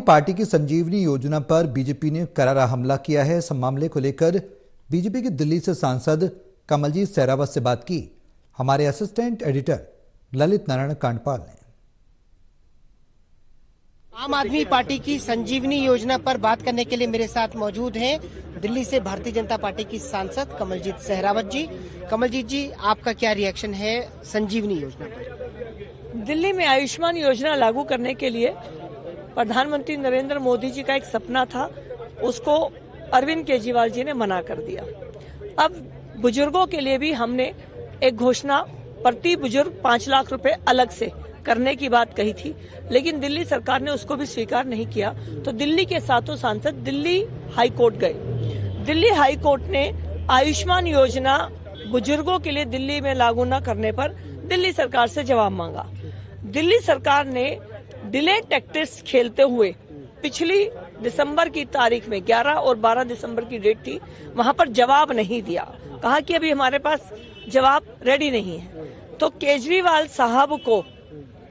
Party की संजीवनी योजना पर बीजेपी ने करारा हमला किया है। इस मामले को लेकर बीजेपी की दिल्ली से सांसद कमलजीत सहरावत से बात की हमारे असिस्टेंट एडिटर ललित नारायण कांडपाल ने। आम आदमी पार्टी की संजीवनी योजना पर बात करने के लिए मेरे साथ मौजूद हैं दिल्ली से भारतीय जनता पार्टी की सांसद कमलजीत सहरावत जी। कमलजीत जी, आपका क्या रिएक्शन है संजीवनी योजना पर? दिल्ली में आयुष्मान योजना लागू करने के लिए प्रधानमंत्री नरेंद्र मोदी जी का एक सपना था, उसको अरविंद केजरीवाल जी ने मना कर दिया। अब बुजुर्गों के लिए भी हमने एक घोषणा प्रति बुजुर्ग 5 लाख रुपए अलग से करने की बात कही थी, लेकिन दिल्ली सरकार ने उसको भी स्वीकार नहीं किया। तो दिल्ली के सातों सांसद दिल्ली हाई कोर्ट गए। दिल्ली हाई कोर्ट ने आयुष्मान योजना बुजुर्गों के लिए दिल्ली में लागू न करने पर दिल्ली सरकार से जवाब मांगा। दिल्ली सरकार ने डिले टैक्टिक्स खेलते हुए पिछली दिसंबर की तारीख में 11 और 12 दिसंबर की डेट थी, वहां पर जवाब नहीं दिया। कहा कि अभी हमारे पास जवाब रेडी नहीं है। तो केजरीवाल साहब को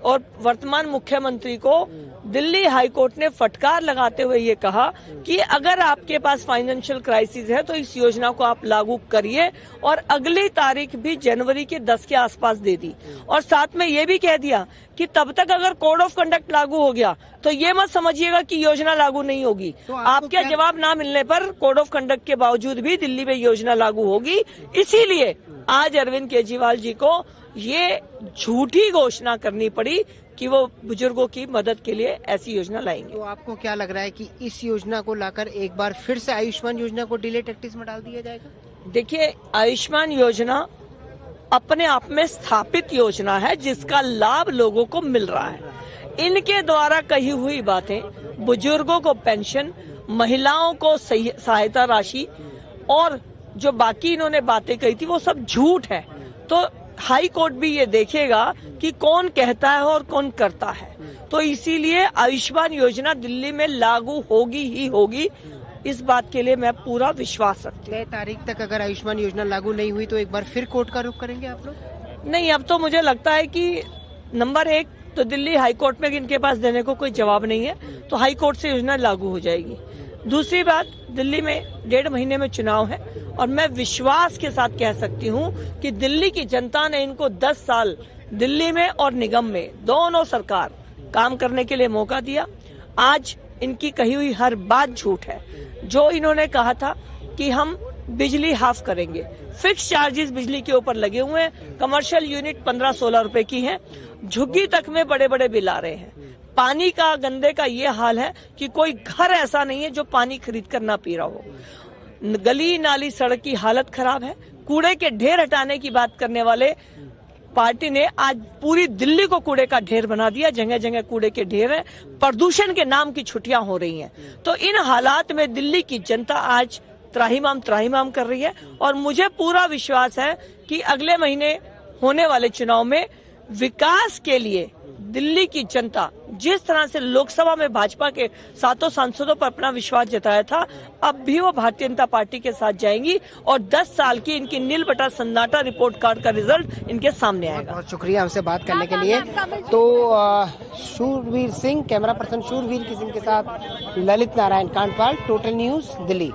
और वर्तमान मुख्यमंत्री को दिल्ली हाई कोर्ट ने फटकार लगाते हुए ये कहा कि अगर आपके पास फाइनेंशियल क्राइसिस है तो इस योजना को आप लागू करिए, और अगली तारीख भी जनवरी के 10 के आसपास दे दी। और साथ में ये भी कह दिया कि तब तक अगर कोड ऑफ कंडक्ट लागू हो गया तो ये मत समझिएगा कि योजना लागू नहीं होगी। तो आपके जवाब ना मिलने पर कोड ऑफ कंडक्ट के बावजूद भी दिल्ली में योजना लागू होगी। इसीलिए आज अरविंद केजरीवाल जी को ये झूठी घोषणा करनी पड़ी कि वो बुजुर्गों की मदद के लिए ऐसी योजना लाएंगे। तो आपको क्या लग रहा है कि इस योजना को लाकर एक बार फिर से आयुष्मान योजना को डिले टैक्टिक्स में डाल दिया जाएगा? देखिए, आयुष्मान योजना अपने आप में स्थापित योजना है जिसका लाभ लोगों को मिल रहा है। इनके द्वारा कही हुई बातें, बुजुर्गों को पेंशन, महिलाओं को सहायता राशि और जो बाकी इन्होंने बातें कही थी वो सब झूठ है। तो हाई कोर्ट भी ये देखेगा कि कौन कहता है और कौन करता है। तो इसीलिए आयुष्मान योजना दिल्ली में लागू होगी ही होगी, इस बात के लिए मैं पूरा विश्वास रखती हूँ। 6 तारीख तक अगर आयुष्मान योजना लागू नहीं हुई तो एक बार फिर कोर्ट का रुख करेंगे आप लोग? नहीं, अब तो मुझे लगता है कि नंबर 1 तो दिल्ली हाई कोर्ट में इनके पास देने को कोई जवाब नहीं है, तो हाई कोर्ट से योजना लागू हो जाएगी। दूसरी बात, दिल्ली में 1.5 महीने में चुनाव है और मैं विश्वास के साथ कह सकती हूँ कि दिल्ली की जनता ने इनको 10 साल दिल्ली में और निगम में दोनों सरकार काम करने के लिए मौका दिया। आज इनकी कही हुई हर बात झूठ है। जो इन्होंने कहा था कि हम बिजली हाफ करेंगे, फिक्स चार्जेस बिजली के ऊपर लगे हुए हैं, कमर्शियल यूनिट 15-16 रुपए की है, झुग्गी तक में बड़े बड़े बिल आ रहे हैं। पानी का गंदे का ये हाल है कि कोई घर ऐसा नहीं है जो पानी खरीद कर ना पी रहा हो। गली नाली सड़क की हालत खराब है। कूड़े के ढेर हटाने की बात करने वाले पार्टी ने आज पूरी दिल्ली को कूड़े का ढेर बना दिया। जगह जगह कूड़े के ढेर है, प्रदूषण के नाम की छुट्टियां हो रही हैं। तो इन हालात में दिल्ली की जनता आज त्राहिमाम कर रही है और मुझे पूरा विश्वास है कि अगले महीने होने वाले चुनाव में विकास के लिए दिल्ली की जनता जिस तरह से लोकसभा में भाजपा के 7 सांसदों पर अपना विश्वास जताया था, अब भी वो भारतीय जनता पार्टी के साथ जाएंगी और 10 साल की इनकी नील बटा सन्नाटा रिपोर्ट कार्ड का रिजल्ट इनके सामने आएगा। बहुत शुक्रिया हमसे बात करने के लिए। तो शूरवीर सिंह, कैमरा पर्सन शूरवीर सिंह के साथ ललित नारायण कांडपाल, टोटल न्यूज, दिल्ली।